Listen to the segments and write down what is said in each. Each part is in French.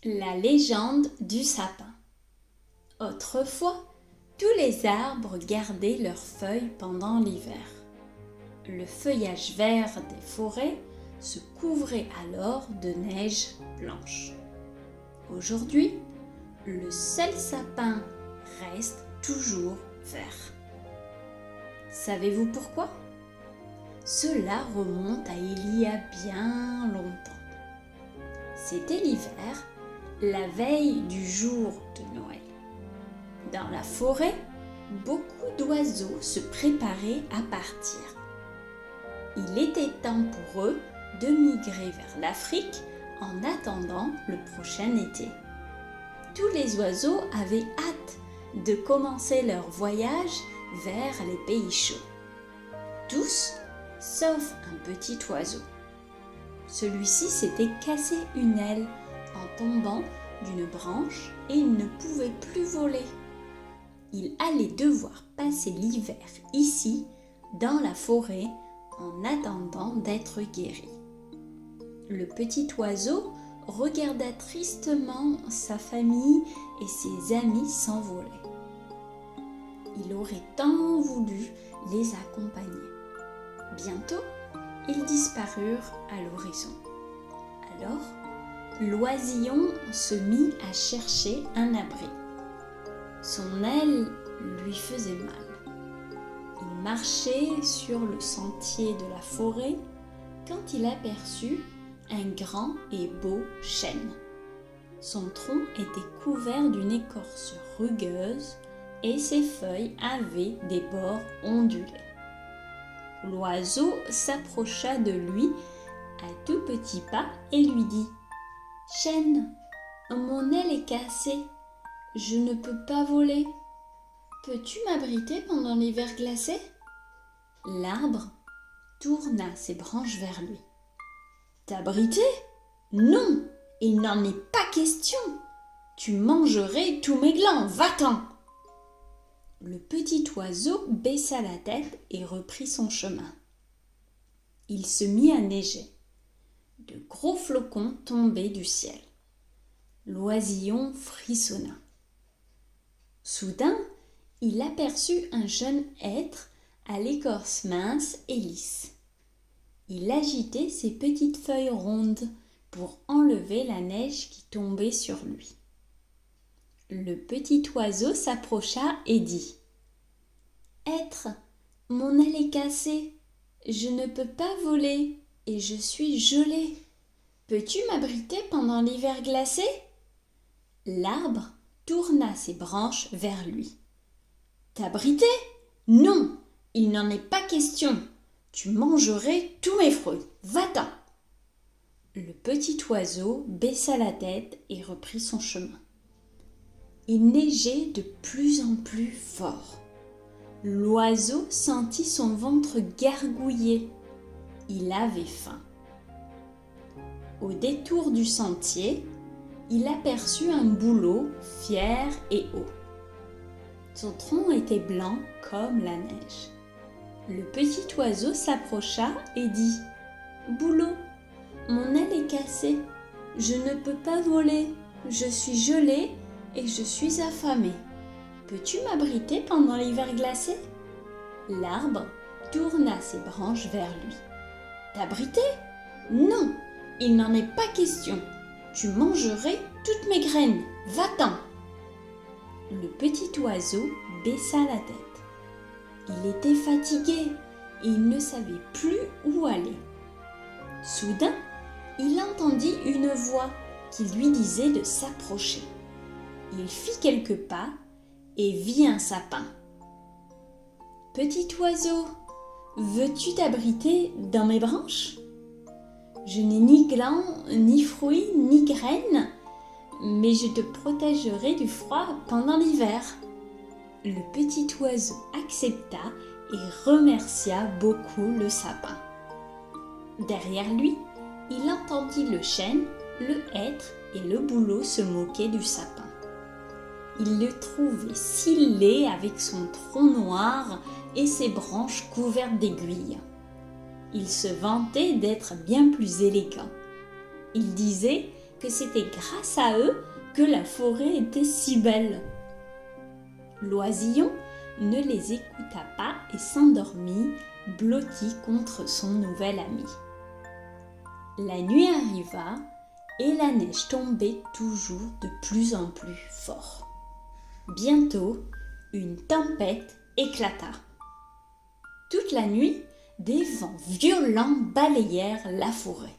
La légende du sapin. Autrefois, tous les arbres gardaient leurs feuilles pendant l'hiver. Le feuillage vert des forêts se couvrait alors de neige blanche. Aujourd'hui, le seul sapin reste toujours vert. Savez-vous pourquoi ? Cela remonte à il y a bien longtemps. C'était l'hiver, la veille du jour de Noël. Dans la forêt, beaucoup d'oiseaux se préparaient à partir. Il était temps pour eux de migrer vers l'Afrique en attendant le prochain été. Tous les oiseaux avaient hâte de commencer leur voyage vers les pays chauds. Tous, sauf un petit oiseau. Celui-ci s'était cassé une aile en tombant d'une branche et il ne pouvait plus voler. Il allait devoir passer l'hiver ici, dans la forêt, en attendant d'être guéri. Le petit oiseau regarda tristement sa famille et ses amis s'envoler. Il aurait tant voulu les accompagner. Bientôt, ils disparurent à l'horizon. Alors, l'oisillon se mit à chercher un abri. Son aile lui faisait mal. Il marchait sur le sentier de la forêt quand il aperçut un grand et beau chêne. Son tronc était couvert d'une écorce rugueuse et ses feuilles avaient des bords ondulés. L'oiseau s'approcha de lui à tout petits pas et lui dit « Chêne, mon aile est cassée, je ne peux pas voler. Peux-tu m'abriter pendant l'hiver glacé ?» L'arbre tourna ses branches vers lui. « T'abriter ? Non, il n'en est pas question. Tu mangerais tous mes glands, va-t'en !» Le petit oiseau baissa la tête et reprit son chemin. Il se mit à neiger. De gros flocons tombaient du ciel. L'oisillon frissonna. Soudain, il aperçut un jeune hêtre à l'écorce mince et lisse. Il agitait ses petites feuilles rondes pour enlever la neige qui tombait sur lui. Le petit oiseau s'approcha et dit « Hêtre, mon aile est cassée, je ne peux pas voler et je suis gelé. Peux-tu m'abriter pendant l'hiver glacé ?» L'arbre tourna ses branches vers lui. « T'abriter ? Non, il n'en est pas question. Tu mangerais tous mes fruits. Va-t'en !» Le petit oiseau baissa la tête et reprit son chemin. Il neigeait de plus en plus fort. L'oiseau sentit son ventre gargouiller. Il avait faim. Au détour du sentier, il aperçut un bouleau fier et haut. Son tronc était blanc comme la neige. Le petit oiseau s'approcha et dit « Bouleau, mon aile est cassée, je ne peux pas voler, je suis gelé et je suis affamé. Peux-tu m'abriter pendant l'hiver glacé ?» L'arbre tourna ses branches vers lui. « T'abriter ? Non, il n'en est pas question. Tu mangerais toutes mes graines. Va-t'en !» Le petit oiseau baissa la tête. Il était fatigué et il ne savait plus où aller. Soudain, il entendit une voix qui lui disait de s'approcher. Il fit quelques pas et vit un sapin. « Petit oiseau, veux-tu t'abriter dans mes branches ? Je n'ai ni glands, ni fruits, ni graines, mais je te protégerai du froid pendant l'hiver. » Le petit oiseau accepta et remercia beaucoup le sapin. Derrière lui, il entendit le chêne, le hêtre et le bouleau se moquer du sapin. Il le trouvait si laid avec son tronc noir et ses branches couvertes d'aiguilles. Il se vantait d'être bien plus élégant. Il disait que c'était grâce à eux que la forêt était si belle. L'oisillon ne les écouta pas et s'endormit, blotti contre son nouvel ami. La nuit arriva et la neige tombait toujours de plus en plus fort. Bientôt, une tempête éclata. Toute la nuit, des vents violents balayèrent la forêt.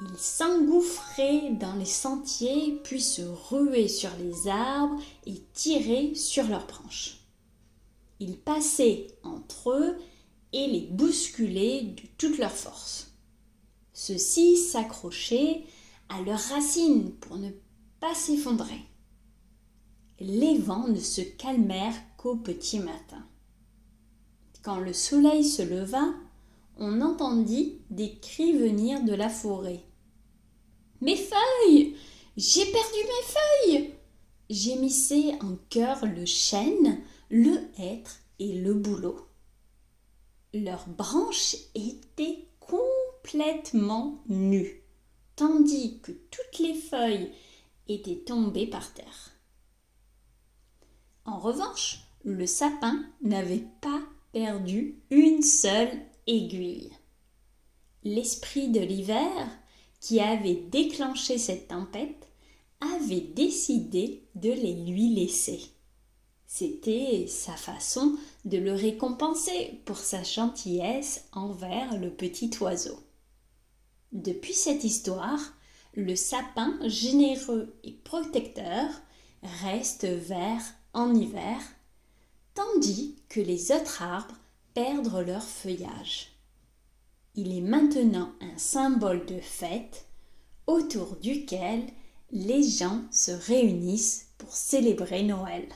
Ils s'engouffraient dans les sentiers, puis se ruaient sur les arbres et tiraient sur leurs branches. Ils passaient entre eux et les bousculaient de toute leur force. Ceux-ci s'accrochaient à leurs racines pour ne pas s'effondrer. Les vents ne se calmèrent qu'au petit matin. Quand le soleil se leva, on entendit des cris venir de la forêt. « Mes feuilles! J'ai perdu mes feuilles !» gémissaient en chœur le chêne, le hêtre et le bouleau. Leurs branches étaient complètement nues, tandis que toutes les feuilles étaient tombées par terre. En revanche, le sapin n'avait pas perdu une seule aiguille. L'esprit de l'hiver, qui avait déclenché cette tempête, avait décidé de les lui laisser. C'était sa façon de le récompenser pour sa gentillesse envers le petit oiseau. Depuis cette histoire, le sapin généreux et protecteur reste vert en hiver, tandis que les autres arbres perdent leur feuillage. Il est maintenant un symbole de fête autour duquel les gens se réunissent pour célébrer Noël.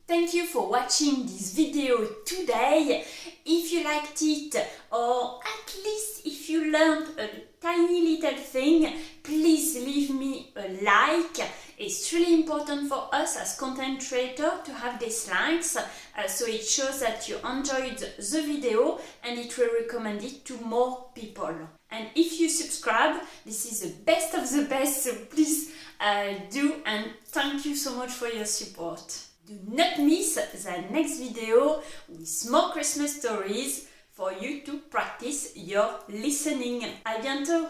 Thank you for watching this video today. If you liked it, or at least if you learned a tiny little thing, please leave me a like. It's really important for us as content creators to have these likes, so it shows that you enjoyed the video and it will recommend it to more people. And if you subscribe, this is the best of the best, so please do, and thank you so much for your support. Do not miss the next video with more Christmas stories for you to practice your listening. À bientôt!